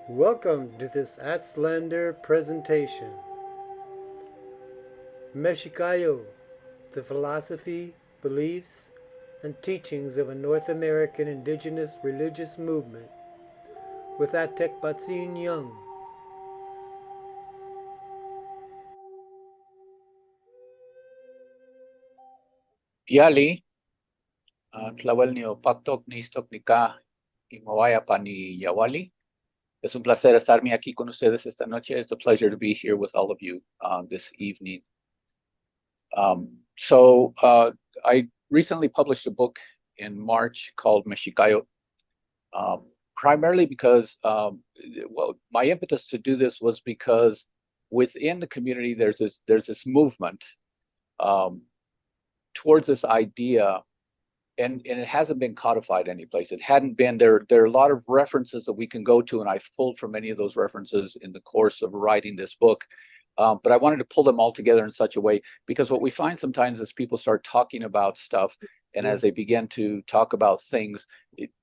Welcome to this Aztlander presentation. Mexicayo, the philosophy, beliefs, and teachings of a North American indigenous religious movement with Atekpatzin Young. Yali, tlawel ni opatok ni istok ni ka y mawaya pa ni Yawali. Es un placer estarme aquí con ustedes esta noche. It's a pleasure to be here with all of you this evening. I recently published a book in March called Mexicayo, primarily because, my impetus to do this was because within the community there's this movement um, towards this idea, and it hasn't been codified anyplace. It hadn't been there. There are a lot of references that we can go to, and I've pulled from many of those references in the course of writing this book. But I wanted to pull them all together in such a way, because what we find sometimes is people start talking about stuff, and as they begin to talk about things,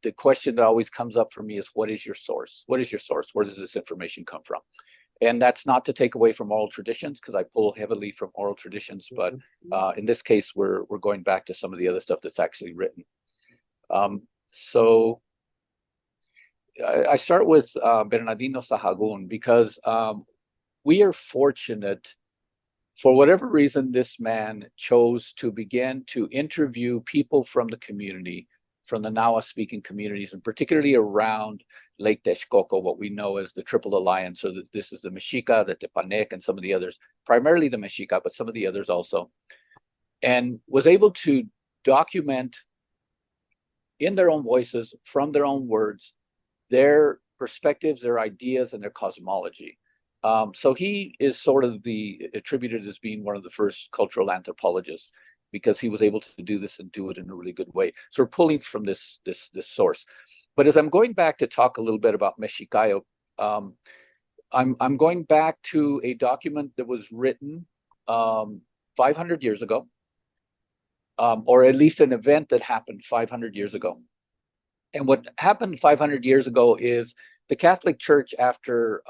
the question that always comes up for me is, what is your source? What is your source? Where does this information come from? And that's not to take away from oral traditions, because I pull heavily from oral traditions, but in this case, we're going back to some of the other stuff that's actually written. So I start with Bernardino Sahagún, because we are fortunate. For whatever reason, this man chose to begin to interview people from the community, from the Nahua-speaking communities, and particularly around Lake Texcoco, what we know as the Triple Alliance. So that this is the Mexica, the Tepanec, and some of the others, primarily the Mexica, but some of the others also, and was able to document in their own voices, from their own words, their perspectives, their ideas, and their cosmology. So he is sort of attributed as being one of the first cultural anthropologists, because he was able to do this and do it in a really good way. So we're pulling from this source. But as I'm going back to talk a little bit about Mexicayo, I'm going back to a document that was written 500 years ago, or at least an event that happened 500 years ago. And what happened 500 years ago is the Catholic Church, after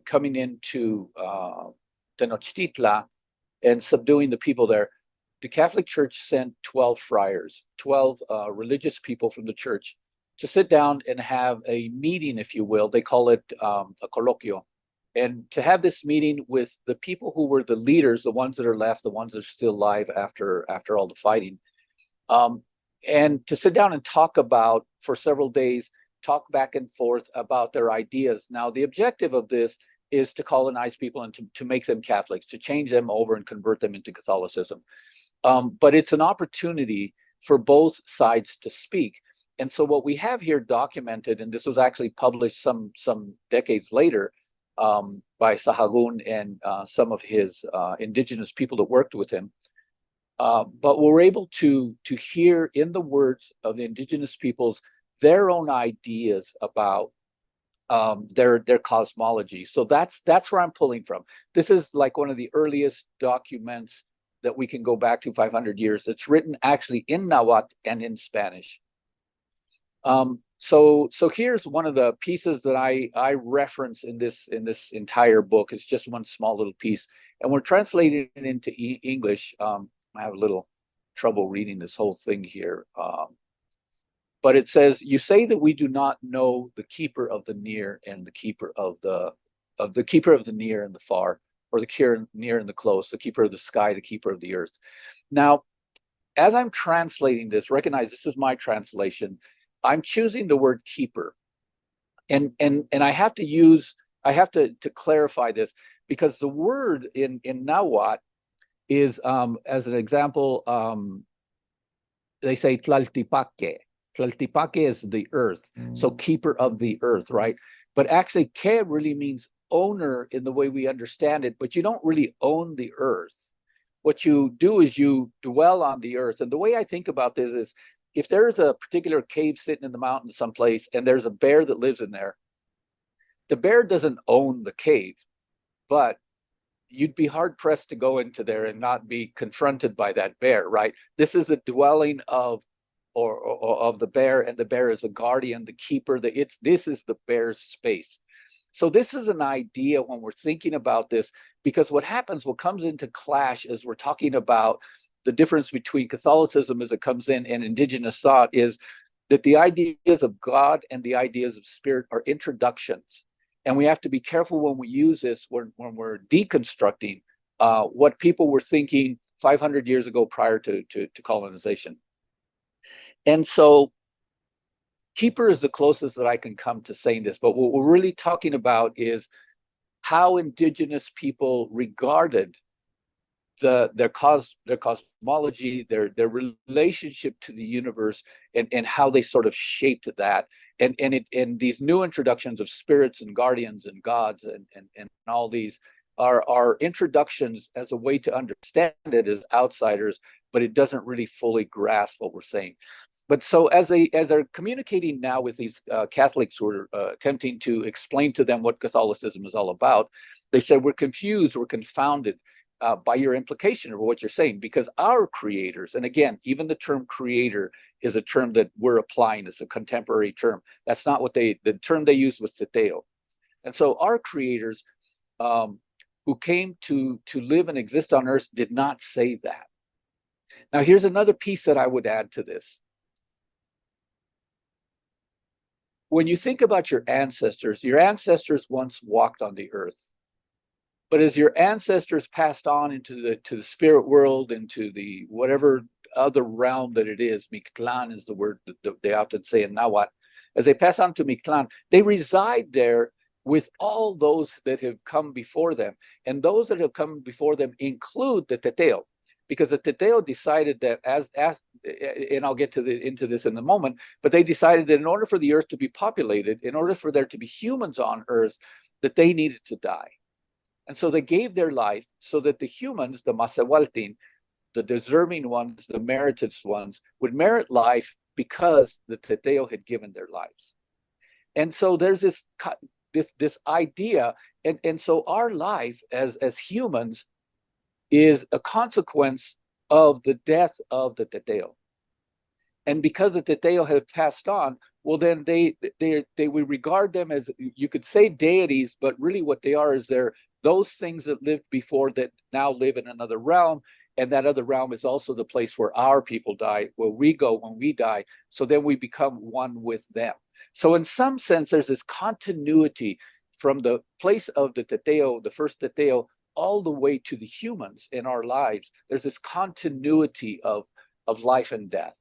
coming into Tenochtitlan and subduing the people there, the Catholic Church sent 12 friars, 12 religious people from the church, to sit down and have a meeting, if you will. They call it a colloquio. And to have this meeting with the people who were the leaders, the ones that are left, the ones that are still alive after all the fighting, and to sit down and talk about, for several days, talk back and forth about their ideas. Now, the objective of this is to colonize people and to make them Catholics, to change them over and convert them into Catholicism. But it's an opportunity for both sides to speak. And so what we have here documented, and this was actually published some decades later by Sahagún and some of his indigenous people that worked with him, but we're able to hear in the words of the indigenous peoples their own ideas about their cosmology. So that's where I'm pulling from. This is like one of the earliest documents that we can go back to 500 years. It's written actually in Nahuatl and in Spanish. So here's one of the pieces that I reference in this entire book. It's just one small little piece, and we're translating it into English. I have a little trouble reading this whole thing here. But it says, "You say that we do not know the keeper of the near and the keeper of the keeper of the near and the far, or the near and the close, the keeper of the sky, the keeper of the earth." Now, as I'm translating this, recognize this is my translation. I'm choosing the word keeper, and I have to clarify this, because the word in Nahuatl is, as an example, they say Tlaltipaque. Tlaltipaque is the earth, so keeper of the earth, right? But actually, que really means owner in the way we understand it, but you don't really own the earth. What you do is you dwell on the earth. And the way I think about this is, if there's a particular cave sitting in the mountains someplace, and there's a bear that lives in there, the bear doesn't own the cave, but you'd be hard pressed to go into there and not be confronted by that bear, right? This is the dwelling of or of the bear, and the bear is the guardian, the keeper. This is the bear's space. So this is an idea when we're thinking about this, because what happens, what comes into clash as we're talking about the difference between Catholicism as it comes in and indigenous thought, is that the ideas of God and the ideas of spirit are introductions. And we have to be careful when we use this, when we're deconstructing what people were thinking 500 years ago prior to colonization. And so keeper is the closest that I can come to saying this, but what we're really talking about is how indigenous people regarded their cosmology, their relationship to the universe, and how they sort of shaped that. And these new introductions of spirits and guardians and gods and all these are introductions as a way to understand it as outsiders, but it doesn't really fully grasp what we're saying. But so as they're communicating now with these Catholics who are attempting to explain to them what Catholicism is all about, they said, we're confused, we're confounded by your implication of what you're saying, because our creators, and again, even the term creator is a term that we're applying as a contemporary term. That's not what the term they used was teteo. And so our creators who came to live and exist on earth did not say that. Now, here's another piece that I would add to this. When you think about your ancestors once walked on the earth. But as your ancestors passed on into the spirit world, into the whatever other realm that it is, Mictlan is the word that they often say in Nahuatl. As they pass on to Mictlan, they reside there with all those that have come before them. And those that have come before them include the Teteo, because the Teteo decided that and I'll get into this in a moment, but they decided that in order for the earth to be populated, in order for there to be humans on earth, that they needed to die. And so they gave their life so that the humans, the Masehualtin, the deserving ones, the merited ones, would merit life because the Teteo had given their lives. And so there's this idea, and so our life as humans is a consequence of the death of the Teteo. And because the Teteo have passed on, well, then they would regard them as, you could say, deities, but really what they are is they're those things that lived before that now live in another realm. And that other realm is also the place where our people die, where we go when we die. So then we become one with them. So in some sense, there's this continuity from the place of the Teteo, the first Teteo, all the way to the humans in our lives. There's this continuity of life and death.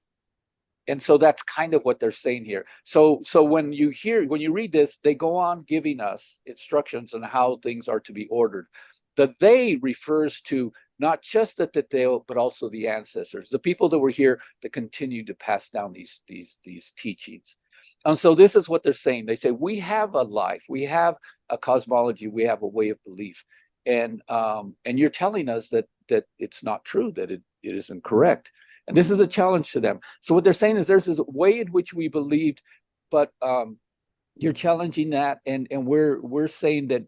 And so that's kind of what they're saying here. So when you read this, they go on giving us instructions on how things are to be ordered. The they refers to not just the Teteo, but also the ancestors, the people that were here that continue to pass down these teachings. And so this is what they're saying. They say, we have a life, we have a cosmology, we have a way of belief. And you're telling us that it's not true, that it isn't correct. And this is a challenge to them. So what they're saying is there's this way in which we believed, but you're challenging that, and we're saying that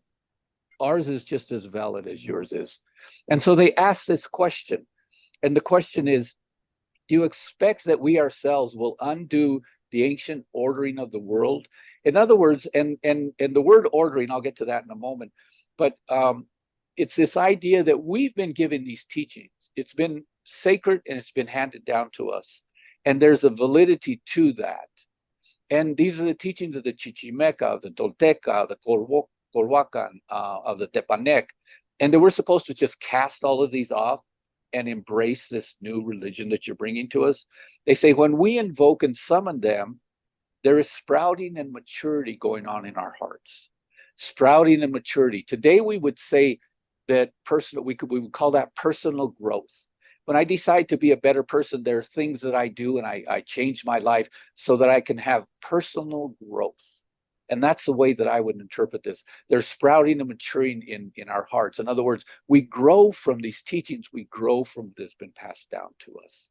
ours is just as valid as yours is. And so they ask this question, and the question is, do you expect that we ourselves will undo the ancient ordering of the world? In other words, and the word ordering, I'll get to that in a moment, but it's this idea that we've been given these teachings. It's been sacred and it's been handed down to us. And there's a validity to that. And these are the teachings of the Chichimeca, of the Tolteca, of the Colhuacan, of the Tepanec. And that we're supposed to just cast all of these off and embrace this new religion that you're bringing to us. They say when we invoke and summon them, there is sprouting and maturity going on in our hearts. Sprouting and maturity. Today we would say that we would call that personal growth. When I decide to be a better person, there are things that I do and I change my life so that I can have personal growth. And that's the way that I would interpret this. They're sprouting and maturing in our hearts. In other words, we grow from these teachings, we grow from what has been passed down to us.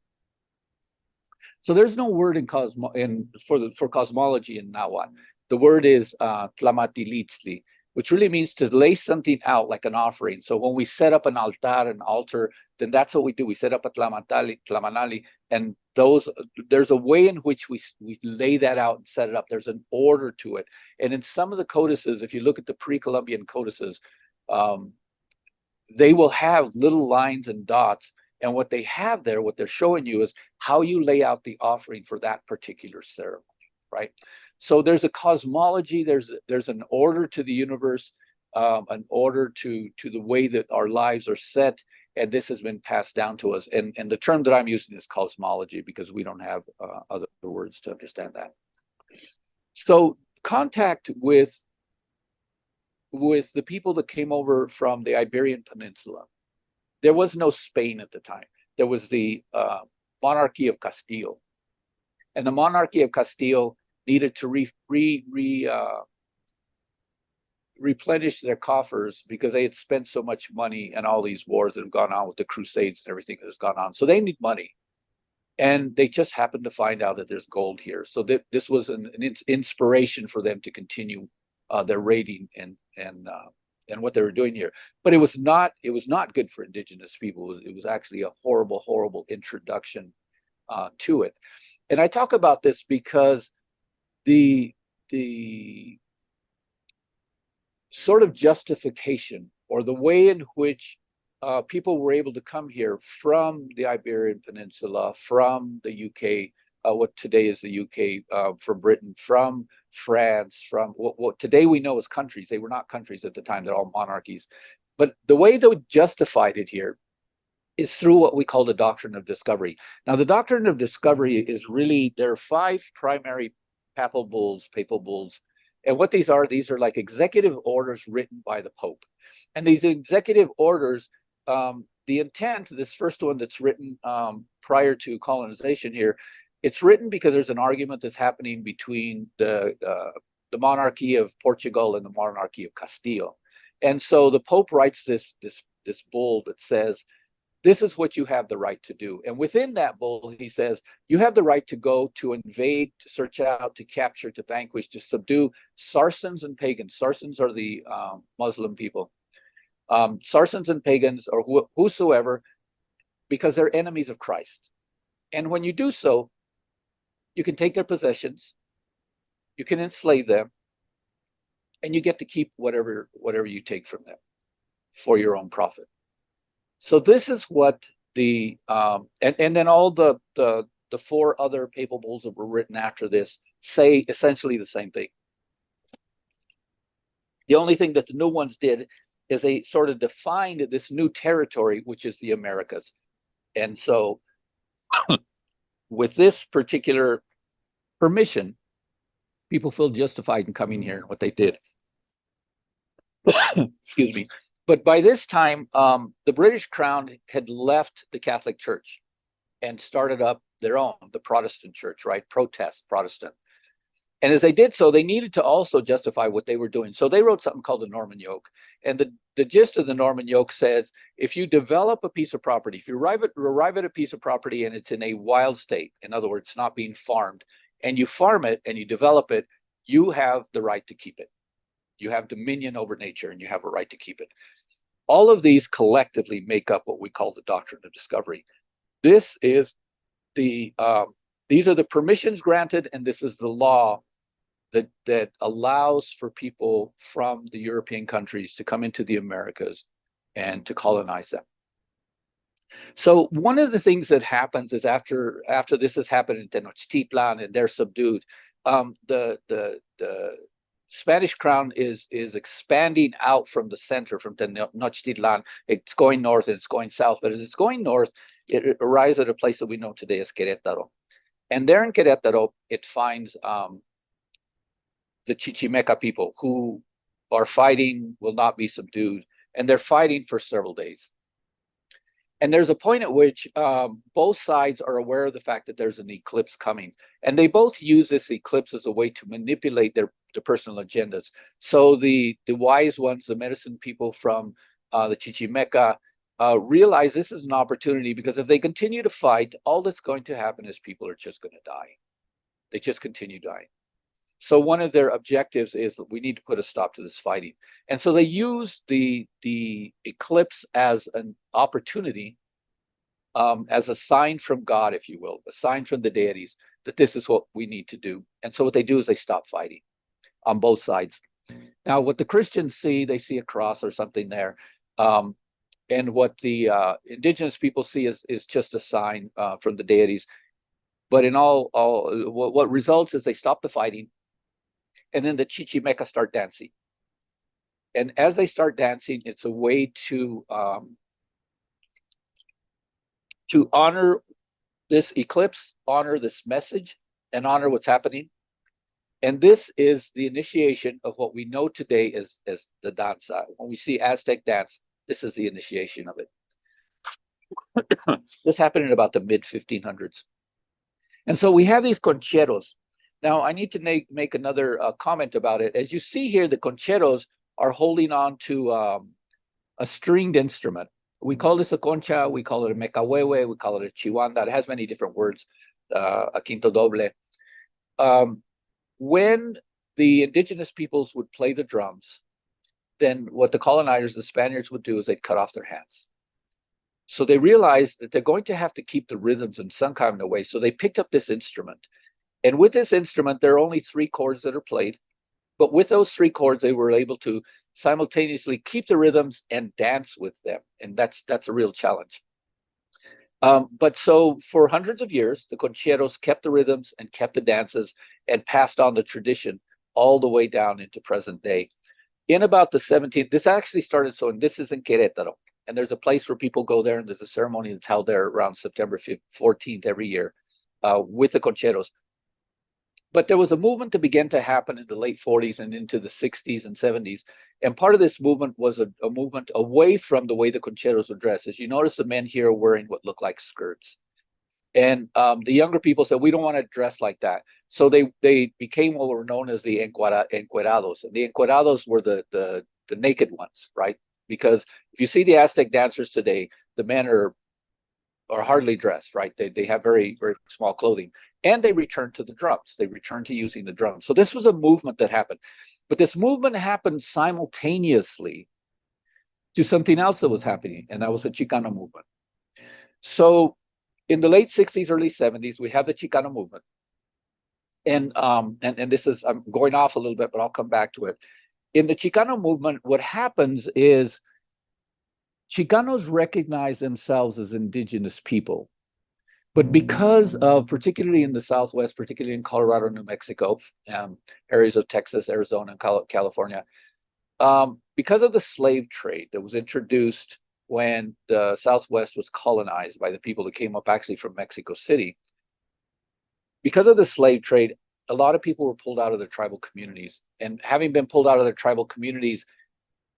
So there's no word for cosmology in Nahuatl. The word is tlamatilitzli. which really means to lay something out like an offering. So when we set up an altar, then that's what we do. We set up a tlamanali, and there's a way in which we lay that out and set it up. There's an order to it. And in some of the codices, if you look at the pre-Columbian codices, they will have little lines and dots. And what they have there, what they're showing you is how you lay out the offering for that particular ceremony, right? So there's a cosmology, there's an order to the universe, an order to the way that our lives are set, and this has been passed down to us. And the term that I'm using is cosmology because we don't have other words to understand that. So contact with the people that came over from the Iberian Peninsula. There was no Spain at the time. There was the monarchy of Castile. And the monarchy of Castile needed to replenish their coffers because they had spent so much money and all these wars that have gone on with the Crusades and everything that has gone on. So they need money. And they just happened to find out that there's gold here. So this was an inspiration for them to continue their raiding and what they were doing here. But it was not good for indigenous people. It was actually a horrible, horrible introduction to it. And I talk about this because the sort of justification or the way in which people were able to come here from the Iberian Peninsula, from the UK, what today is the UK, from Britain, from France, from what today we know as countries. They were not countries at the time, they're all monarchies. But the way they justified it here is through what we call the doctrine of discovery. Now, the doctrine of discovery is really, there are 5 primary papal bulls, and what these are like executive orders written by the Pope. And these executive orders, the intent, this first one that's written prior to colonization here, it's written because there's an argument that's happening between the monarchy of Portugal and the monarchy of Castile. And so the Pope writes this bull that says, this is what you have the right to do. And within that bull, he says, you have the right to go, to invade, to search out, to capture, to vanquish, to subdue Saracens and pagans. Saracens are the Muslim people. Saracens and pagans, or whosoever, because they're enemies of Christ. And when you do so, you can take their possessions, you can enslave them, and you get to keep whatever you take from them for your own profit. So this is what the and then all the 4 other papal bulls that were written after this say essentially the same thing. The only thing that the new ones did is they sort of defined this new territory, which is the Americas. And so with this particular permission, people feel justified in coming here and what they did. Excuse me. But by this time, the British Crown had left the Catholic Church and started up their own, the Protestant Church, right? Protestant. And as they did so, they needed to also justify what they were doing. So they wrote something called the Norman Yoke. And the gist of the Norman Yoke says, if you develop a piece of property, if you arrive at a piece of property and it's in a wild state, in other words, not being farmed, and you farm it and you develop it, you have the right to keep it. You have dominion over nature and you have a right to keep it. All of these collectively make up what we call the doctrine of discovery. This is these are the permissions granted, and this is the law that allows for people from the European countries to come into the Americas and to colonize them. So one of the things that happens is after this has happened in Tenochtitlan and they're subdued, the Spanish crown is expanding out from the center, from Tenochtitlan. It's going north and it's going south, but as it's going north, it arrives at a place that we know today as Querétaro. And there in Querétaro, it finds the Chichimeca people who are fighting, will not be subdued, and they're fighting for several days. And there's a point at which both sides are aware of the fact that there's an eclipse coming. And they both use this eclipse as a way to manipulate their personal agendas. So the wise ones, the medicine people from the Chichimeca, realize this is an opportunity, because if they continue to fight, all that's going to happen is people are just going to die. They just continue dying. So one of their objectives is that we need to put a stop to this fighting. And so they use the eclipse as an opportunity, as a sign from God, if you will, a sign from the deities that this is what we need to do. And so what they do is they stop fighting on both sides. Now, what the Christians see, they see a cross or something there. And what the indigenous people see is just a sign from the deities. But in what results is they stop the fighting, and then the Chichimeca start dancing. And as they start dancing, it's a way to honor this eclipse, honor this message, and honor what's happening. And this is the initiation of what we know today as the danza. When we see Aztec dance, this is the initiation of it. This happened in about the mid-1500s. And so we have these concheros. Now, I need to make another comment about it. As you see here, the concheros are holding on to a stringed instrument. We call this a concha, we call it a mecahuehue, we call it a chihuanda. It has many different words, a quinto doble. When the indigenous peoples would play the drums, then what the colonizers, the Spaniards, would do is they'd cut off their hands. So they realized that they're going to have to keep the rhythms in some kind of way. So they picked up this instrument. And with this instrument, there are only 3 chords that are played. But with those 3 chords, they were able to simultaneously keep the rhythms and dance with them. And that's a real challenge. But so for hundreds of years, the concheros kept the rhythms and kept the dances and passed on the tradition all the way down into present day. In about the 17th, this actually started, so this is in Querétaro. And there's a place where people go there, and there's a ceremony that's held there around September 14th every year with the concheros. But there was a movement that began to happen in the late 40s and into the 60s and 70s. And part of this movement was a movement away from the way the concheros were dressed. As you notice, the men here are wearing what look like skirts. And the younger people said, we don't want to dress like that. So they became what were known as the encuerados. And the encuerados were the naked ones, right? Because if you see the Aztec dancers today, the men are hardly dressed, right? They have very, very small clothing. And they returned to the drums. They returned to using the drums. So this was a movement that happened. But this movement happened simultaneously to something else that was happening, and that was the Chicano movement. So in the late 60s, early 70s, we have the Chicano movement. And this is, I'm going off a little bit, but I'll come back to it. In the Chicano movement, what happens is Chicanos recognize themselves as indigenous people. But because of, particularly in the Southwest, particularly in Colorado, New Mexico, areas of Texas, Arizona, and California, because of the slave trade that was introduced when the Southwest was colonized by the people that came up actually from Mexico City, because of the slave trade, a lot of people were pulled out of their tribal communities. And having been pulled out of their tribal communities,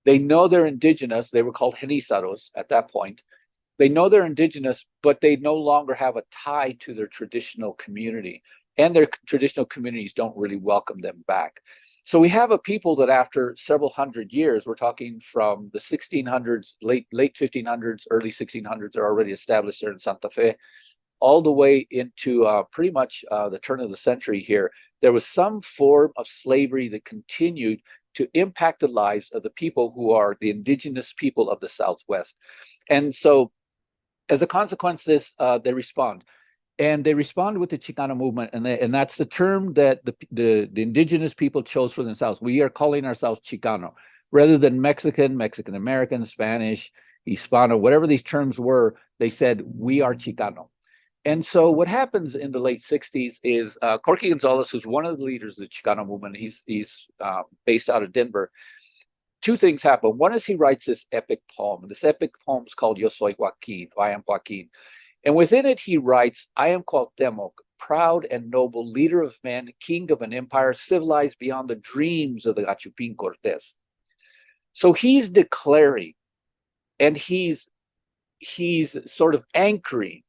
they know they're indigenous. They were called genizados at that point. They know they're indigenous, but they no longer have a tie to their traditional community. And their traditional communities don't really welcome them back. So we have a people that after several hundred years, we're talking from the 1600s, late 1500s, early 1600s, are already established there in Santa Fe, all the way into pretty much the turn of the century here. There was some form of slavery that continued to impact the lives of the people who are the indigenous people of the Southwest. And so as a consequence of this, they respond. And they respond with the Chicano movement, and that's the term that the indigenous people chose for themselves. We are calling ourselves Chicano, rather than Mexican, Mexican American, Spanish, Hispano, whatever these terms were. They said we are Chicano. And so what happens in the late 60s is Corky Gonzalez, who's one of the leaders of the Chicano movement, he's based out of Denver. 2 things happen. One is he writes this epic poem. This epic poem is called Yo Soy Joaquin, I am Joaquin. And within it, he writes, I am Cuauhtemoc, proud and noble leader of men, king of an empire civilized beyond the dreams of the Gachupin Cortez. So he's declaring, and he's sort of anchoring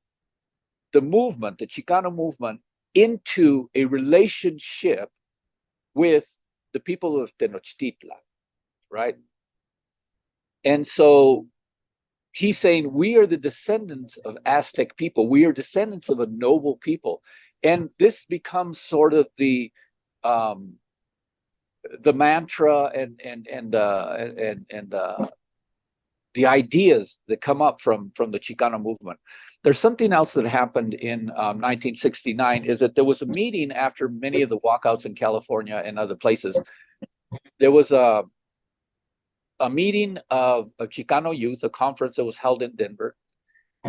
the movement, the Chicano movement, into a relationship with the people of Tenochtitlan, right? And so he's saying we are the descendants of Aztec people. We are descendants of a noble people. And this becomes sort of the the mantra and the ideas that come up from the Chicano movement. There's something else that happened in 1969 is that there was a meeting after many of the walkouts in California and other places. There was a meeting of Chicano youth, a conference that was held in Denver,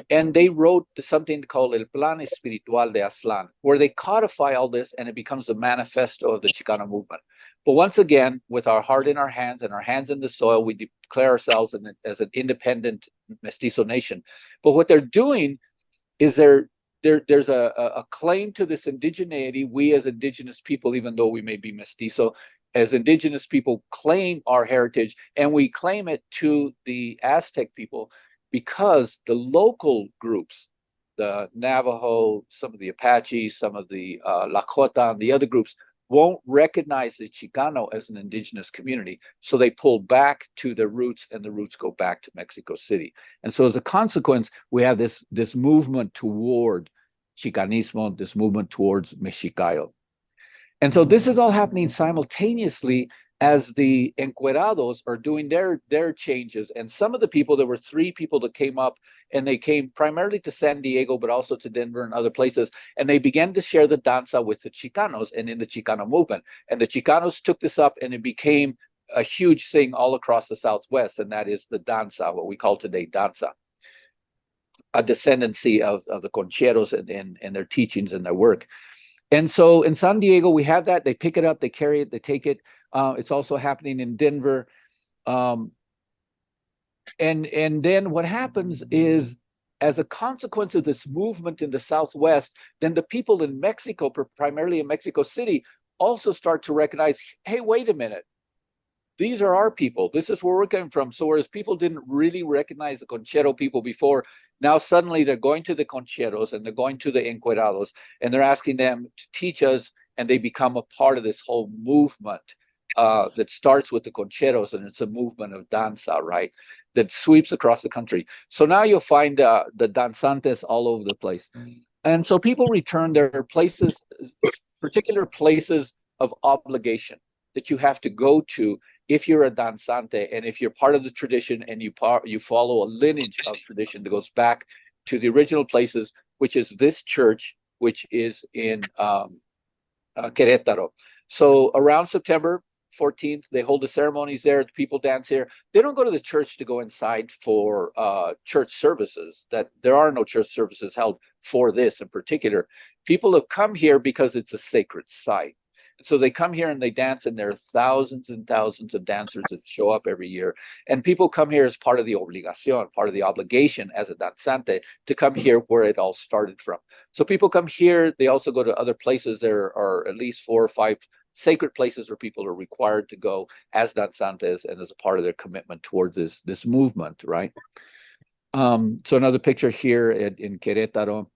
and they wrote something called El Plan Espiritual de Aztlán, where they codify all this and it becomes a manifesto of the Chicano movement. But once again, with our heart in our hands and our hands in the soil, we declare ourselves as an independent mestizo nation. But what they're doing is there's a claim to this indigeneity. We as indigenous people, even though we may be mestizo, as indigenous people claim our heritage, and we claim it to the Aztec people because the local groups, the Navajo, some of the Apache, some of the Lakota, and the other groups won't recognize the Chicano as an indigenous community. So they pull back to their roots, and the roots go back to Mexico City. And so as a consequence, we have this movement toward Chicanismo, this movement towards Mexicayo. And so this is all happening simultaneously as the encuerados are doing their changes. And some of the people, there were 3 people that came up, and they came primarily to San Diego, but also to Denver and other places. And they began to share the danza with the Chicanos and in the Chicano movement. And the Chicanos took this up, and it became a huge thing all across the Southwest. And that is the danza, what we call today danza, a descendancy of the concheros and their teachings and their work. And so in San Diego, we have that. They pick it up, they carry it, they take it. It's also happening in Denver. And then what happens is, as a consequence of this movement in the Southwest, then the people in Mexico, primarily in Mexico City, also start to recognize, hey, wait a minute. These are our people. This is where we're coming from. So whereas people didn't really recognize the conchero people before, now suddenly they're going to the concheros and they're going to the encuerados, and they're asking them to teach us, and they become a part of this whole movement that starts with the concheros, and it's a movement of danza, right, that sweeps across the country. So now you'll find the danzantes all over the place. And so people return their places, particular places of obligation that you have to go to if you're a danzante, and if you're part of the tradition, and you follow a lineage of tradition that goes back to the original places, which is this church, which is in Querétaro. So around September 14th, they hold the ceremonies there. The people dance here. They don't go to the church to go inside for church services. That there are no church services held for this in particular. People have come here because it's a sacred site. So they come here and they dance, and there are thousands and thousands of dancers that show up every year. And people come here as part of the obligación, part of the obligation as a danzante, to come here where it all started from. So people come here. They also go to other places. There are at least 4 or 5 sacred places where people are required to go as danzantes and as a part of their commitment towards this movement, right? So another picture here in Querétaro.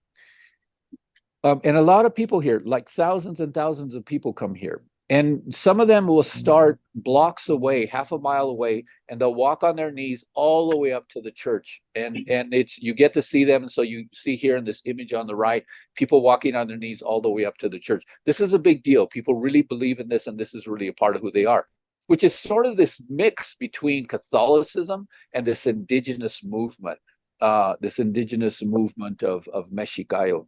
And a lot of people here, like thousands and thousands of people come here. And some of them will start blocks away, half a mile away, and they'll walk on their knees all the way up to the church. And it's, you get to see them. And so you see here in this image on the right, people walking on their knees all the way up to the church. This is a big deal. People really believe in this, and this is really a part of who they are, which is sort of this mix between Catholicism and this indigenous movement of Mexicayo.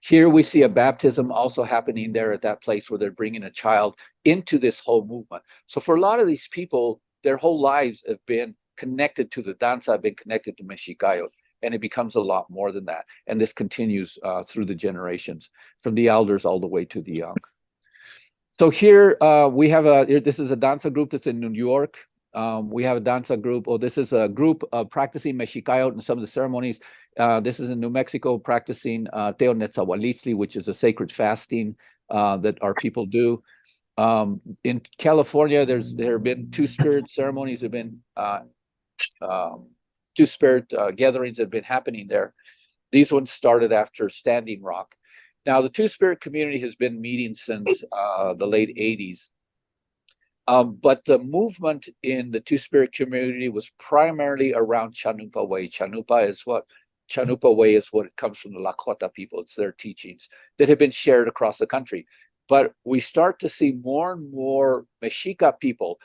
Here we see a baptism also happening there at that place where they're bringing a child into this whole movement. So for a lot of these people, their whole lives have been connected to the danza, have been connected to Mexicayo, and it becomes a lot more than that. And this continues through the generations, from the elders all the way to the young. So here we have this is a danza group that's in New York. We have a danza group, this is a group practicing Mexicayo in some of the ceremonies. This is in New Mexico, practicing Teo Netzahualitzli, which is a sacred fasting that our people do. In California, there have been two-spirit ceremonies, there have been two-spirit gatherings that have been happening there. These ones started after Standing Rock. Now, the two-spirit community has been meeting since the late 80s. But the movement in the two-spirit community was primarily around Chanupa Way. Chanupa Way is what it comes from the Lakota people. It's their teachings that have been shared across the country. but we start to see more and more Mexica people,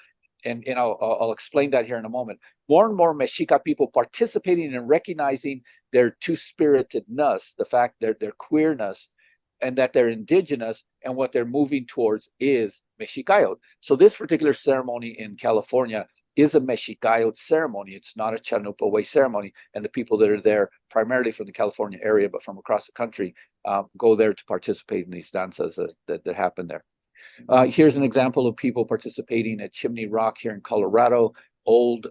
and I'll explain that here in a moment. More and more Mexica people participating and recognizing their two-spiritedness, the fact that their queerness, and that they're indigenous, and what they're moving towards is Mexicayotl. So this particular ceremony in California is a Mexicayotl ceremony. It's not a Chanupa Way ceremony, and the people that are there, primarily from the California area, but from across the country, go there to participate in these dances that happen there. Here's an example of people participating at Chimney Rock here in Colorado, old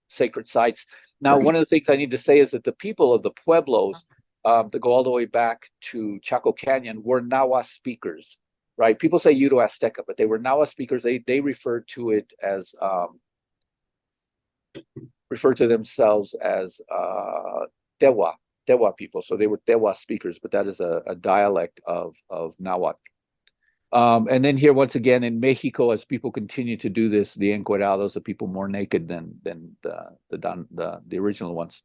sacred sites. Now, one of the things I need to say is that the people of the pueblos that go all the way back to Chaco Canyon were Nahua speakers, right? People say Uto Azteca, but they were Nahua speakers. They referred to it as referred to themselves as Tewa people. So they were Tewa speakers, but that is a dialect of Nahuatl. And then here, once again, in Mexico, as people continue to do this, the encuerados, the people more naked than the original ones.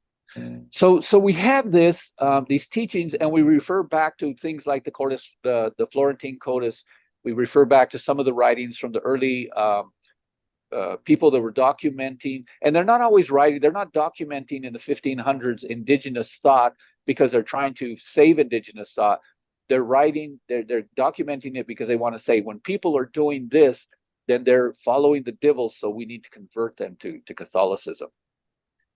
So we have these teachings, and we refer back to things like the codice, the Florentine codice. We refer back to some of the writings from the early people that were documenting, and they're not always writing. They're not documenting in the 1500s indigenous thought because they're trying to save indigenous thought. They're writing, they're documenting it because they want to say, when people are doing this, then they're following the devil, so we need to convert them to Catholicism.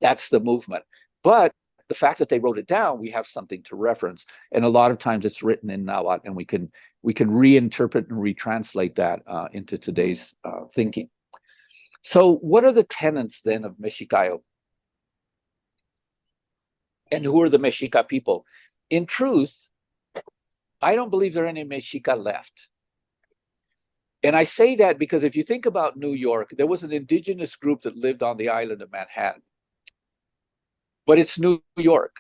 That's the movement. But the fact that they wrote it down, we have something to reference. And a lot of times it's written in Nahuatl, and we can reinterpret and retranslate that into today's thinking. So what are the tenets then of Mexicayo? And who are the Mexica people? In truth, I don't believe there are any Mexica left. And I say that because if you think about New York, there was an indigenous group that lived on the island of Manhattan. But it's New York.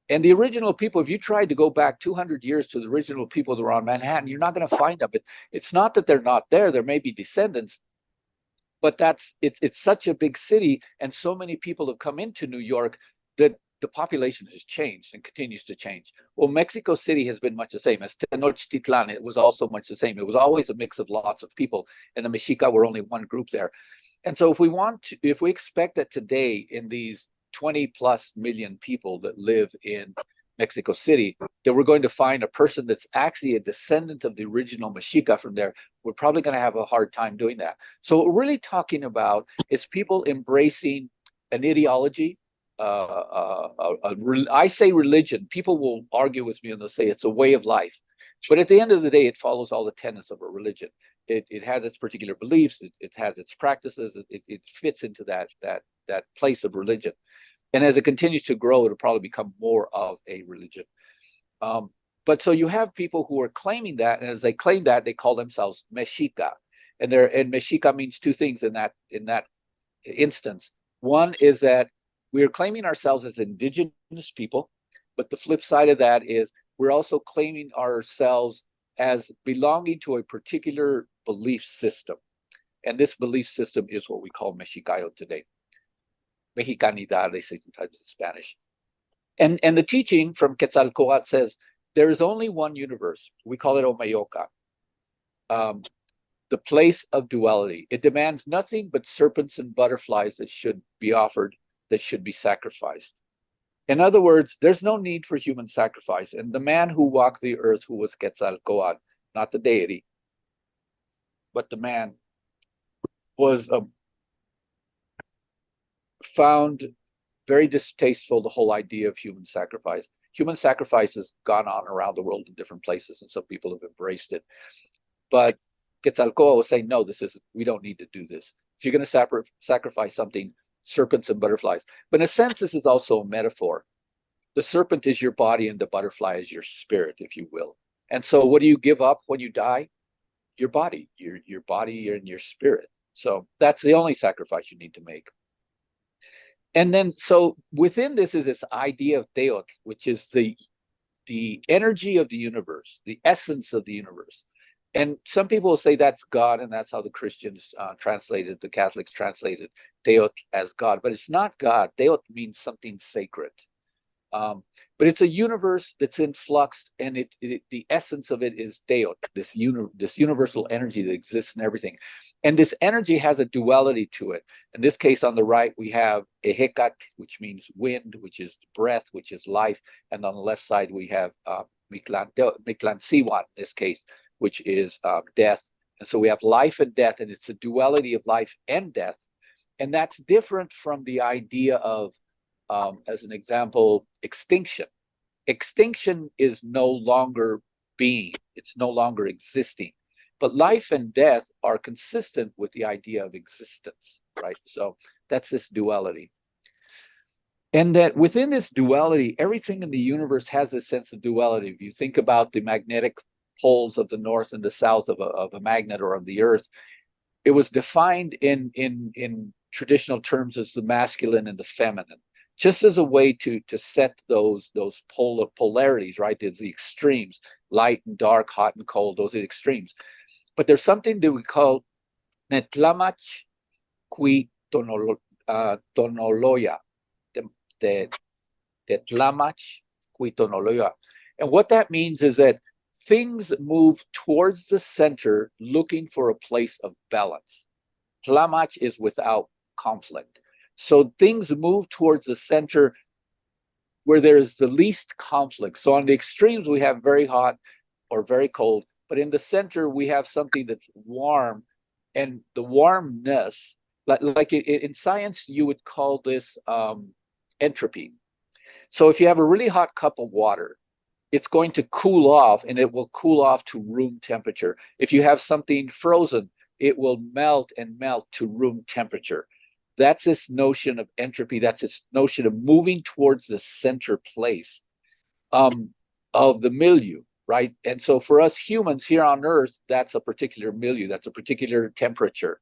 And the original people, if you tried to go back 200 years to the original people that were on Manhattan, you're not going to find them. It's not that they're not there. There may be descendants. But it's such a big city, and so many people have come into New York that the population has changed and continues to change. Well, Mexico City has been much the same. As Tenochtitlan, it was also much the same. It was always a mix of lots of people, and the Mexica were only one group there. And so if we expect that today in these 20 plus million people that live in Mexico City, that we're going to find a person that's actually a descendant of the original Mexica from there, we're probably going to have a hard time doing that. So what we're really talking about is people embracing an ideology. I say religion. People will argue with me and they'll say it's a way of life. But at the end of the day, it follows all the tenets of a religion. It has its particular beliefs. It has its practices. It fits into that place of religion. And as it continues to grow, it'll probably become more of a religion. But so you have people who are claiming that, and as they claim that, they call themselves Mexica. And Mexica means two things in that instance. One is that we are claiming ourselves as indigenous people, but the flip side of that is we're also claiming ourselves as belonging to a particular belief system. And this belief system is what we call Mexicayo today. Mexicanidad, they say sometimes in Spanish. And the teaching from Quetzalcoatl says, there is only one universe. We call it Omeyoca, the place of duality. It demands nothing but serpents and butterflies that should be offered, that should be sacrificed. In other words, there's no need for human sacrifice. And the man who walked the earth, who was Quetzalcoatl, not the deity, but the man, was found very distasteful the whole idea of human sacrifice. Human sacrifice has gone on around the world in different places, and some people have embraced it. But Quetzalcoatl was saying, no, we don't need to do this. If you're going to sacrifice something, serpents and butterflies. But in a sense, this is also a metaphor. The serpent is your body and the butterfly is your spirit, if you will. And so what do you give up when you die? Your body, your body and your spirit. So that's the only sacrifice you need to make. And then, so within this is this idea of Teotl, which is the energy of the universe, the essence of the universe. And some people will say that's God, and that's how the Christians translated, the Catholics translated Teotl as God. But it's not God. Teotl means something sacred. But it's a universe that's in flux, and the essence of it is Deot, this universal energy that exists in everything. And this energy has a duality to it. In this case, on the right, we have Ehekat, which means wind, which is breath, which is life. And on the left side, we have Mictlantecuhtli, in this case, which is death. And so we have life and death, and it's a duality of life and death. And that's different from the idea of, as an example, extinction. Extinction is no longer being, it's no longer existing. But life and death are consistent with the idea of existence, right? So that's this duality. And that within this duality, everything in the universe has a sense of duality. If you think about the magnetic poles of the north and the south of a magnet or of the earth, it was defined in traditional terms as the masculine and the feminine, just as a way to set those polarities, right? There's the extremes, light and dark, hot and cold, those are the extremes. But there's something that we call netlamach qui tonoloya, the tlamach qui tonoloya. And what that means is that things move towards the center looking for a place of balance. Tlamach is without conflict. So things move towards the center where there is the least conflict. So on the extremes, we have very hot or very cold, but in the center, we have something that's warm. And the warmness, like in science, you would call this entropy. So if you have a really hot cup of water, it's going to cool off, and it will cool off to room temperature. If you have something frozen, it will melt and melt to room temperature. That's this notion of entropy. That's this notion of moving towards the center place of the milieu, right? And so for us humans here on Earth, that's a particular milieu, that's a particular temperature.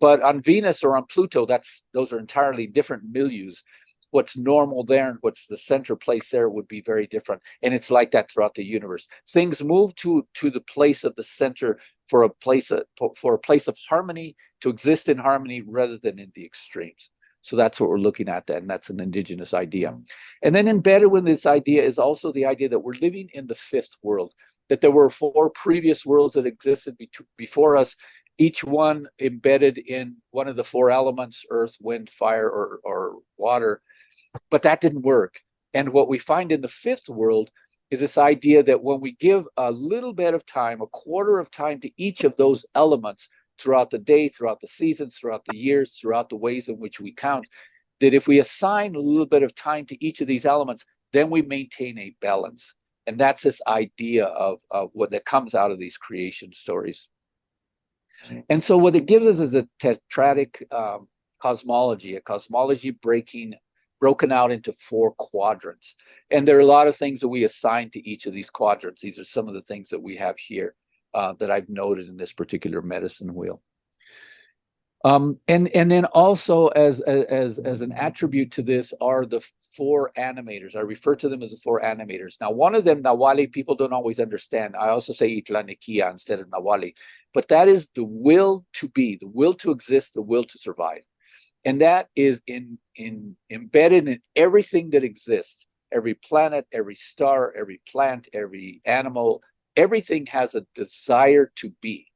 But on Venus or on Pluto, those are entirely different milieus. What's normal there and what's the center place there would be very different. And it's like that throughout the universe. Things move to the place of the center for a place of harmony, to exist in harmony rather than in the extremes. So that's what we're looking at, and that's an indigenous idea. And then embedded with this idea is also the idea that we're living in the fifth world, that there were 4 previous worlds that existed before us, each one embedded in one of the 4 elements, earth, wind, fire, or water. But that didn't work. And what we find in the fifth world is this idea that when we give a little bit of time, a quarter of time to each of those elements throughout the day, throughout the seasons, throughout the years, throughout the ways in which we count, that if we assign a little bit of time to each of these elements, then we maintain a balance. And that's this idea of what that comes out of these creation stories. And so what it gives us is a tetratic cosmology, a cosmology broken out into 4 quadrants. And there are a lot of things that we assign to each of these quadrants. These are some of the things that we have here that I've noted in this particular medicine wheel. And then also as an attribute to this are the 4 animators. I refer to them as the 4 animators. Now, one of them, Nawali, people don't always understand. I also say Itlanekia instead of Nawali. But that is the will to be, the will to exist, the will to survive. And that is embedded in everything that exists. Every planet, every star, every plant, every animal, everything has a desire to be.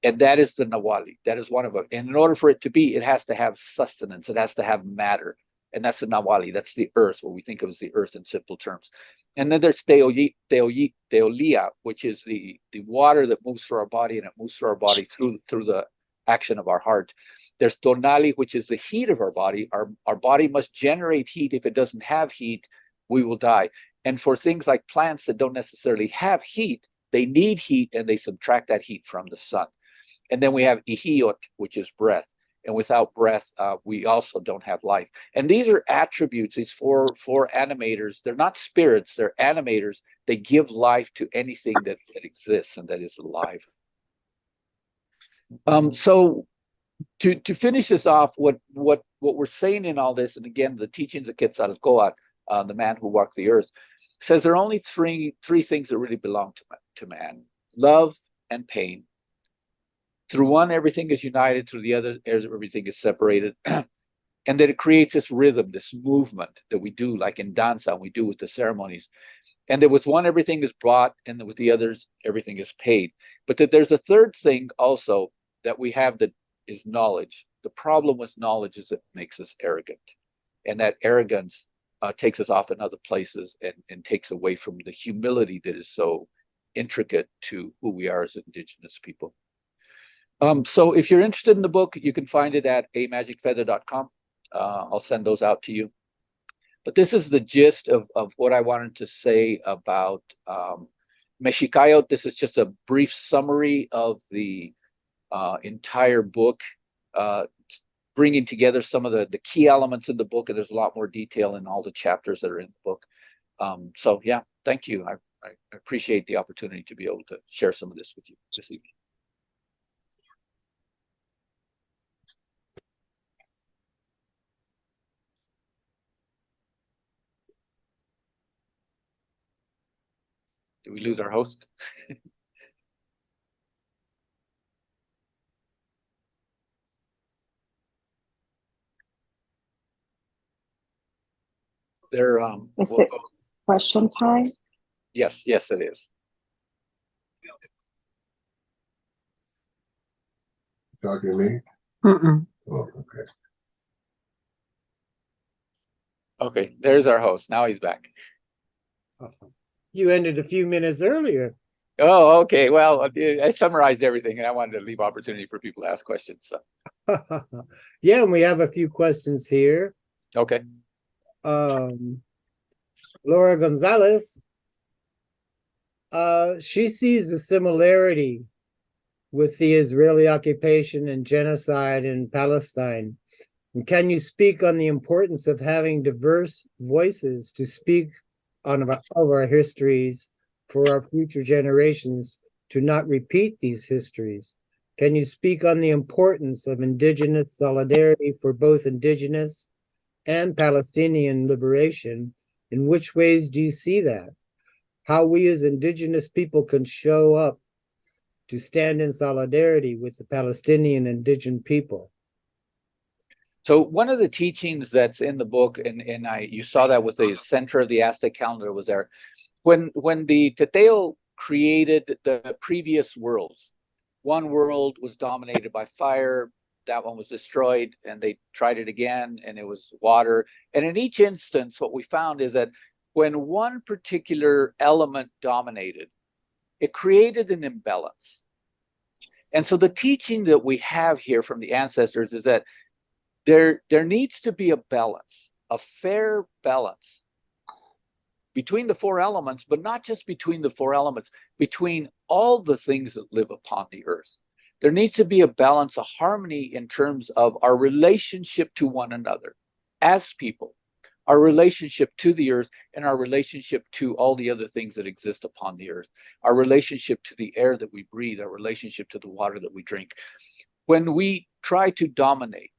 And that is the Nawali. That is one of them. And in order for it to be, it has to have sustenance. It has to have matter. And that's the Nawali. That's the earth, what we think of as the earth in simple terms. And then there's Teolia, which is the water that moves through our body, and it moves through our body through the action of our heart. There's Tonali, which is the heat of our body. Our body must generate heat. If it doesn't have heat, we will die. And for things like plants that don't necessarily have heat, they need heat, and they subtract that heat from the sun. And then we have Ihiot, which is breath. And without breath, we also don't have life. And these are attributes, these four animators. They're not spirits, they're animators. They give life to anything that exists and that is alive. So to finish this off, what we're saying in all this, and again, the teachings of Quetzalcoatl, the man who walked the earth, says there are only three things that really belong to man: love and pain. Through one, everything is united. Through the other, everything is separated. and that it creates this rhythm, this movement that we do, like in danza, we do with the ceremonies. And that with one, everything is brought, and with the others, everything is paid. But that there's a third thing also that we have that is knowledge. The problem with knowledge is it makes us arrogant. And that arrogance takes us off in other places and takes away from the humility that is so intricate to who we are as indigenous people. So if you're interested in the book, you can find it at amagicfeather.com. I'll send those out to you. But this is the gist of what I wanted to say about Mexicayotl. This is just a brief summary of the entire book, bringing together some of the key elements in the book, and there's a lot more detail in all the chapters that are in the book. So yeah, thank you. I appreciate the opportunity to be able to share some of this with you this evening. Did we lose our host? There, Is it question time? Yes, yes, it is. Talking to me? Mm-mm. Oh, okay. Okay, there's our host. Now he's back. You ended a few minutes earlier. Oh, okay. Well, I summarized everything, and I wanted to leave opportunity for people to ask questions. So, Yeah, and we have a few questions here. okay. Laura Gonzalez, she sees a similarity with the Israeli occupation and genocide in Palestine. And can you speak on the importance of having diverse voices to speak on of our histories for our future generations to not repeat these histories? Can you speak on the importance of indigenous solidarity for both indigenous and Palestinian liberation? In which ways do you see that? How we as indigenous people can show up to stand in solidarity with the Palestinian indigenous people? So one of the teachings that's in the book, and you saw that with the center of the Aztec calendar was there, when the Teteo created the previous worlds, one world was dominated by fire, that one was destroyed, and they tried it again, and it was water. And in each instance, what we found is that when one particular element dominated, it created an imbalance. And so the teaching that we have here from the ancestors is that there needs to be a balance, a fair balance between the four elements, but not just between the four elements, between all the things that live upon the earth. There needs to be a balance, a harmony in terms of our relationship to one another as people, our relationship to the earth, and our relationship to all the other things that exist upon the earth, our relationship to the air that we breathe, our relationship to the water that we drink. When we try to dominate,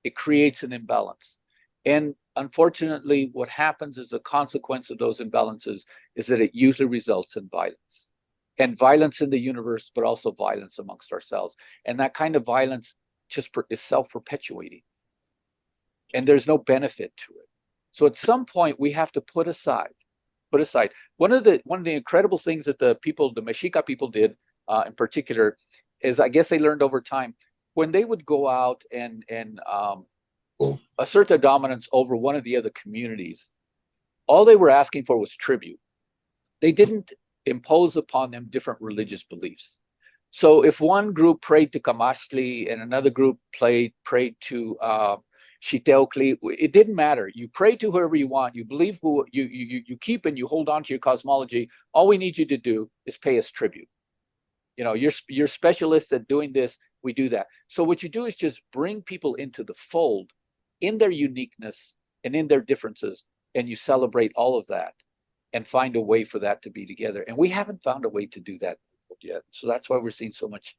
it creates an imbalance. And unfortunately, what happens as a consequence of those imbalances is that it usually results in violence. And violence in the universe, but also violence amongst ourselves. And that kind of violence just is self-perpetuating. And there's no benefit to it. So at some point, we have to put aside. One of the incredible things that the Mexica people did in particular is, I guess they learned over time, when they would go out and assert their dominance over one of the other communities, all they were asking for was tribute. They didn't impose upon them different religious beliefs. So if one group prayed to Camastli and another group prayed to Xiteocli, it didn't matter. You pray to whoever you want. You believe who you keep and you hold on to your cosmology. All we need you to do is pay us tribute. You know, you're specialists at doing this. We do that. So what you do is just bring people into the fold in their uniqueness and in their differences, and you celebrate all of that and find a way for that to be together. And we haven't found a way to do that yet. So that's why we're seeing so much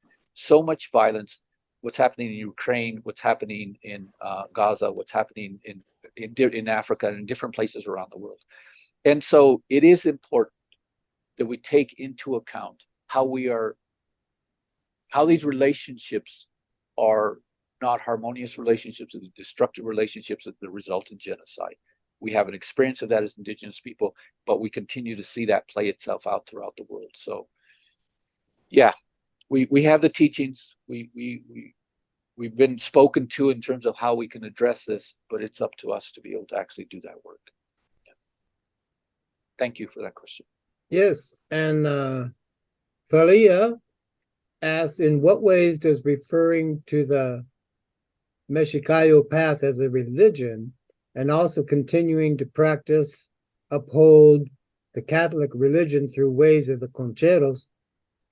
violence. What's happening in Ukraine, what's happening in Gaza, what's happening in Africa and in different places around the world. And so it is important that we take into account how these relationships are not harmonious relationships, and destructive relationships that result in genocide. We have an experience of that as indigenous people, but we continue to see that play itself out throughout the world. So yeah, we have the teachings. We've been spoken to in terms of how we can address this, but it's up to us to be able to actually do that work. Yeah. Thank you for that question. Yes, and Falia asks, in what ways does referring to the Mexicayo path as a religion and also continuing to practice, uphold the Catholic religion through ways of the concheros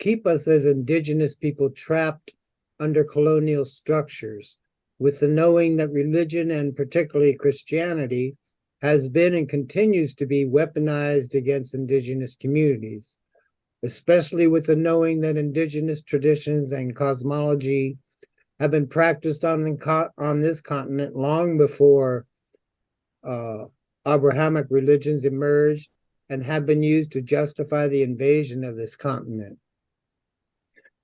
keep us as indigenous people trapped under colonial structures, with the knowing that religion, and particularly Christianity, has been and continues to be weaponized against indigenous communities, especially with the knowing that indigenous traditions and cosmology have been practiced on this continent long before Abrahamic religions emerged and have been used to justify the invasion of this continent.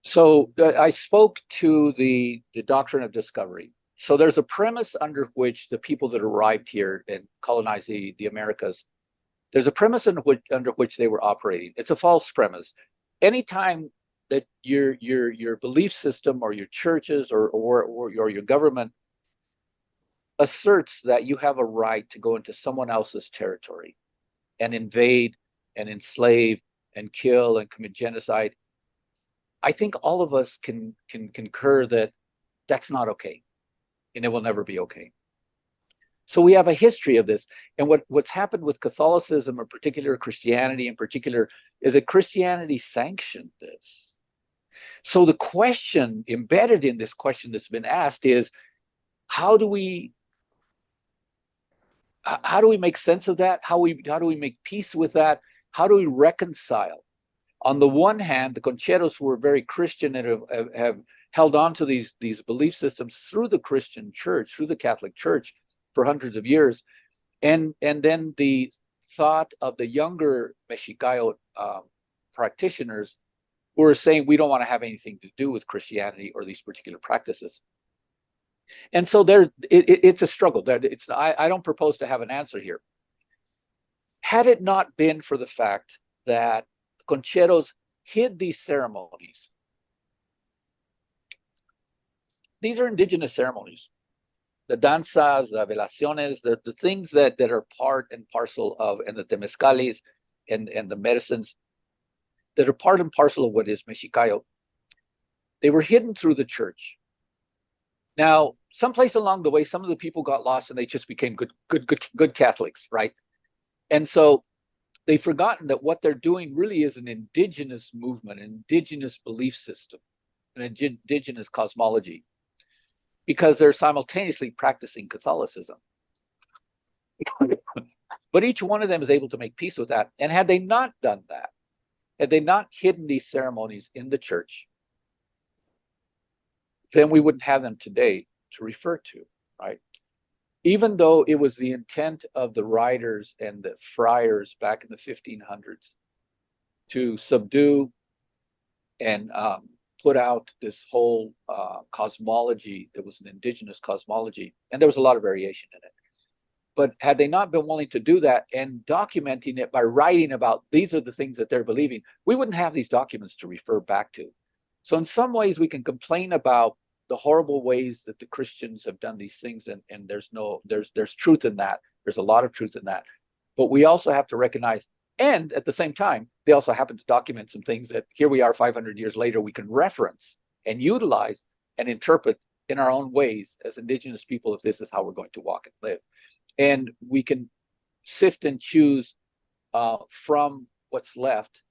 So I spoke to the doctrine of discovery. So there's a premise under which the people that arrived here and colonized the Americas, there's a premise under which they were operating. It's a false premise. Anytime that your belief system or your churches or your government asserts that you have a right to go into someone else's territory and invade and enslave and kill and commit genocide, I think all of us can concur that that's not okay, and it will never be okay. So we have a history of this, and what's happened with Catholicism, or particular Christianity in particular, is that Christianity sanctioned this. So the question embedded in this question that's been asked is, how do we make sense of that? How do we make peace with that? How do we reconcile? On the one hand, the concheros were very Christian and have held on to these belief systems through the Christian church, through the Catholic Church for hundreds of years. And then the thought of the younger Mexicayo practitioners who are saying, we don't want to have anything to do with Christianity or these particular practices. And so it's a struggle. I don't propose to have an answer here. Had it not been for the fact that concheros hid these ceremonies, these are indigenous ceremonies. The danzas, the velaciones, the things that are part and parcel of, and the temescales and the medicines that are part and parcel of what is Mexicayo, they were hidden through the church. Now, someplace along the way, some of the people got lost and they just became good Catholics, right? And so they've forgotten that what they're doing really is an indigenous movement, an indigenous belief system, an indigenous cosmology, because they're simultaneously practicing Catholicism. But each one of them is able to make peace with that. And had they not done that, had they not hidden these ceremonies in the church, then we wouldn't have them today to refer to, right? Even though it was the intent of the writers and the friars back in the 1500s to subdue and put out this whole cosmology that was an indigenous cosmology, and there was a lot of variation in it. But had they not been willing to do that and documenting it by writing about these are the things that they're believing, we wouldn't have these documents to refer back to. So in some ways we can complain about the horrible ways that the Christians have done these things, and there's truth in that. There's a lot of truth in that. But we also have to recognize, and at the same time, they also happen to document some things that here we are 500 years later, we can reference and utilize and interpret in our own ways as indigenous people, if this is how we're going to walk and live. And we can sift and choose from what's left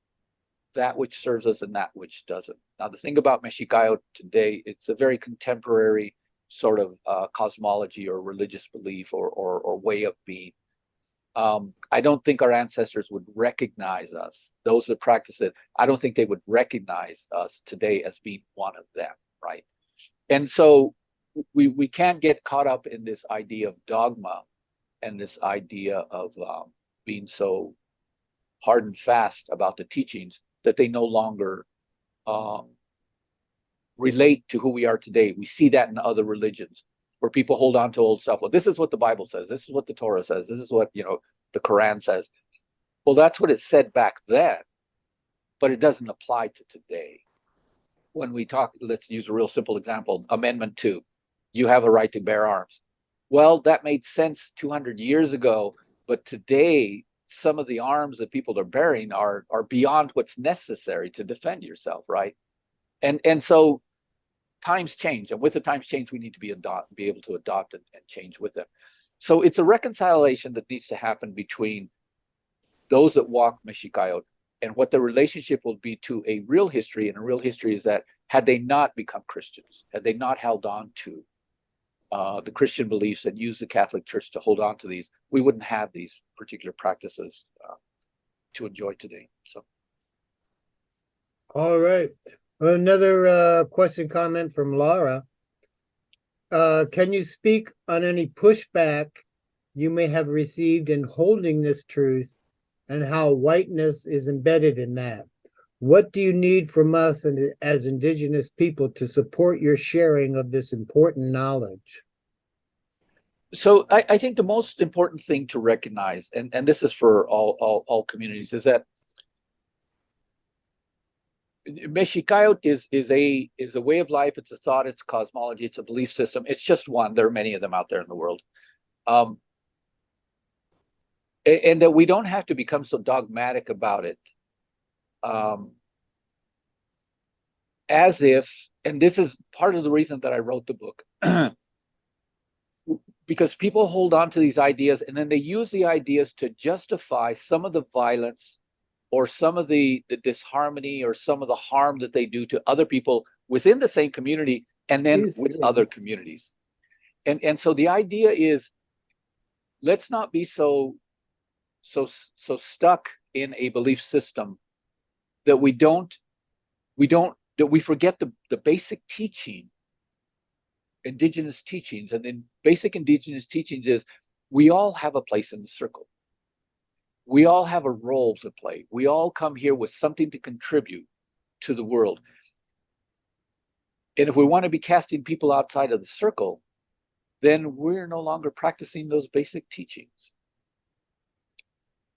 that which serves us and that which doesn't. Now, the thing about Mexicayo today, it's a very contemporary sort of cosmology or religious belief or way of being. I don't think our ancestors would recognize us. Those that practice it, I don't think they would recognize us today as being one of them, right? And so we can't get caught up in this idea of dogma and this idea of being so hard and fast about the teachings that they no longer relate to who we are today. We see that in other religions where people hold on to old stuff. Well, this is what the Bible says. This is what the Torah says. This is what, the Quran says. Well, that's what it said back then, but it doesn't apply to today. When we talk, let's use a real simple example, Amendment 2, you have a right to bear arms. Well, that made sense 200 years ago, but today, some of the arms that people are bearing are beyond what's necessary to defend yourself, right? And so times change, and with the times change, we need to be able to adopt and change with them. So it's a reconciliation that needs to happen between those that walk Mexicayotl and what the relationship will be to a real history. And a real history is that had they not become Christians, had they not held on to the Christian beliefs and used the Catholic Church to hold on to these, we wouldn't have these particular practices to enjoy today. So, All right. Another question, comment from Laura. Can you speak on any pushback you may have received in holding this truth and how whiteness is embedded in that? What do you need from us and as Indigenous people to support your sharing of this important knowledge? So I think the most important thing to recognize, and this is for all communities, is that Mexicayo is a way of life. It's a thought. It's a cosmology. It's a belief system. It's just one. There are many of them out there in the world, and that we don't have to become so dogmatic about it, as if. And this is part of the reason that I wrote the book, because people hold on to these ideas and then they use the ideas to justify some of the violence or some of the disharmony or some of the harm that they do to other people within the same community and then with other communities. And so the idea is, let's not be so stuck in a belief system that we forget the basic teaching, Indigenous teachings. And then basic Indigenous teachings is we all have a place in the circle. We all have a role to play. We all come here with something to contribute to the world. And if we want to be casting people outside of the circle, then we're no longer practicing those basic teachings.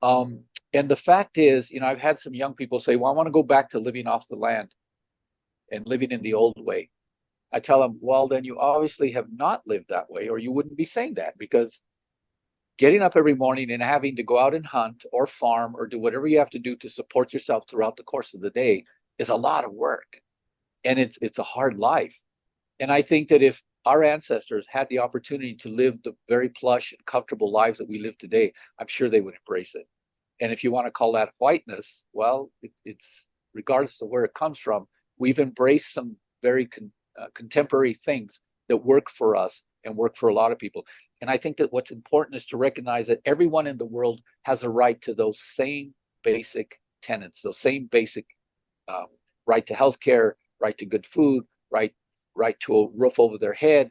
And the fact is, I've had some young people say, well, I want to go back to living off the land and living in the old way. I tell them, well, then you obviously have not lived that way, or you wouldn't be saying that, because getting up every morning and having to go out and hunt or farm or do whatever you have to do to support yourself throughout the course of the day is a lot of work. And it's a hard life. And I think that if our ancestors had the opportunity to live the very plush and comfortable lives that we live today, I'm sure they would embrace it. And if you want to call that whiteness, well, it's regardless of where it comes from, we've embraced some very contemporary things that work for us and work for a lot of people. And I think that what's important is to recognize that everyone in the world has a right to those same basic tenets, those same basic right to healthcare, right to good food, right to a roof over their head,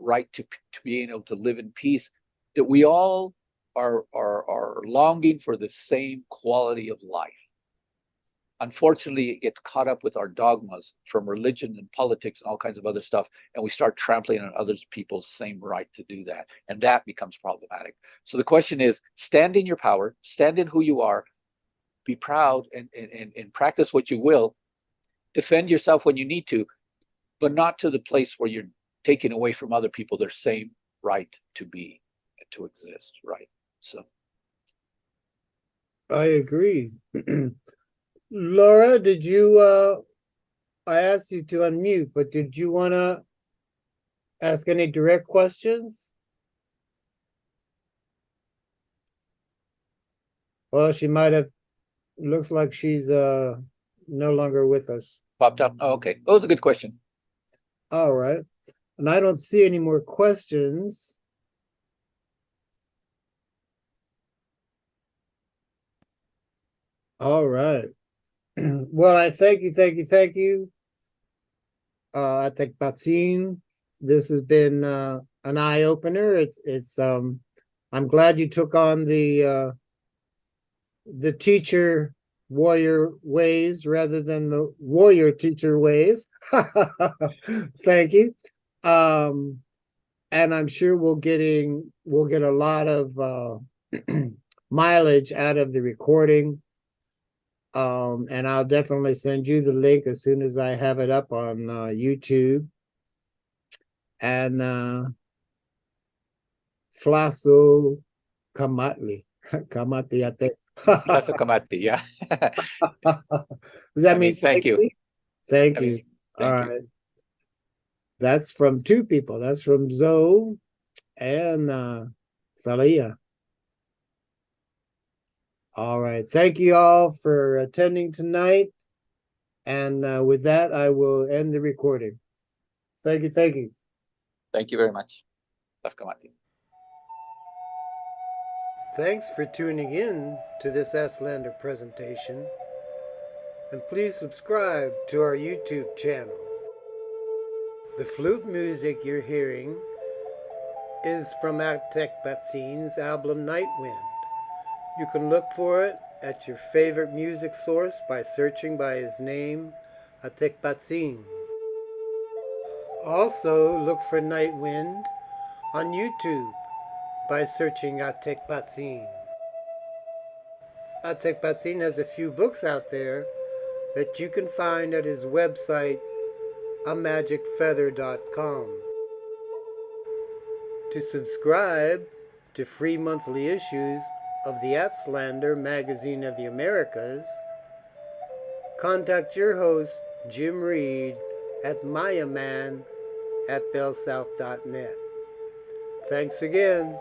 right to being able to live in peace, that we all are longing for the same quality of life. Unfortunately, it gets caught up with our dogmas from religion and politics and all kinds of other stuff, and we start trampling on other people's same right to do that, and that becomes problematic. So the question is, stand in your power, stand in who you are, be proud, and practice what you will, defend yourself when you need to, but not to the place where you're taking away from other people their same right to be and to exist, right? So I agree. Laura, did you, I asked you to unmute, but did you want to ask any direct questions? Well, she might have, looks like she's no longer with us. popped up. Oh, okay. That was a good question. All right. And I don't see any more questions. All right. Well, I thank you. Atekpatzin. This has been an eye opener. I'm glad you took on the teacher warrior ways rather than the warrior teacher ways. Thank you. And I'm sure we'll get a lot of mileage out of the recording. And I'll definitely send you the link as soon as I have it up on YouTube. And Flaso Kamatli. Kamati ate. That's a kamati, yeah. Does that mean thank you. Thank That you. means All thank you. right. That's from two people. That's from Zoe and Thalia. All right. Thank you all for attending tonight. And with that, I will end the recording. Thank you. Thank you. Thank you very much. That's kamati. Thanks for tuning in to this Aztlander presentation. And please subscribe to our YouTube channel. The flute music you're hearing is from Atekpatzin's album Night Wind. You can look for it at your favorite music source by searching by his name, Atekpatzin. Also, look for Night Wind on YouTube by searching Atekpatzin. Atekpatzin has a few books out there that you can find at his website, amagicfeather.com. To subscribe to free monthly issues of the Aztlander Magazine of the Americas, contact your host, Jim Reed, at mayaman@bellsouth.net. Thanks again.